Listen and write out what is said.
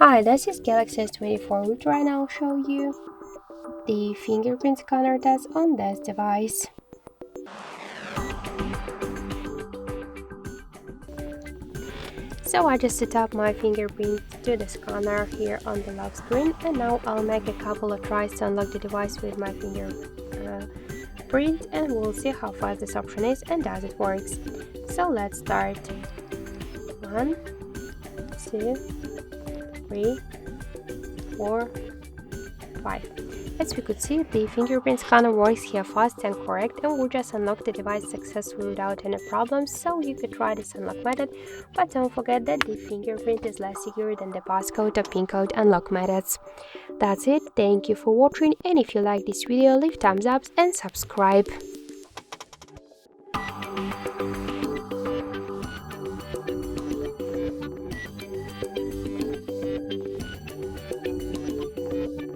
Hi, this is Galaxy S24 Ultra and I'll show you the fingerprint scanner that's on this device. So I just set up my fingerprint to the scanner here on the lock screen, and now I'll make a couple of tries to unlock the device with my fingerprint, and we'll see how fast this option is and does it works. So let's start. 1, 2, 3, 4, 5. As we could see, the fingerprint scanner works here fast and correct, and we just unlocked the device successfully without any problems. So you could try this unlock method, but don't forget that the fingerprint is less secure than the passcode or pin code unlock methods. That's it, thank you for watching, and if you like this video, leave thumbs up and subscribe.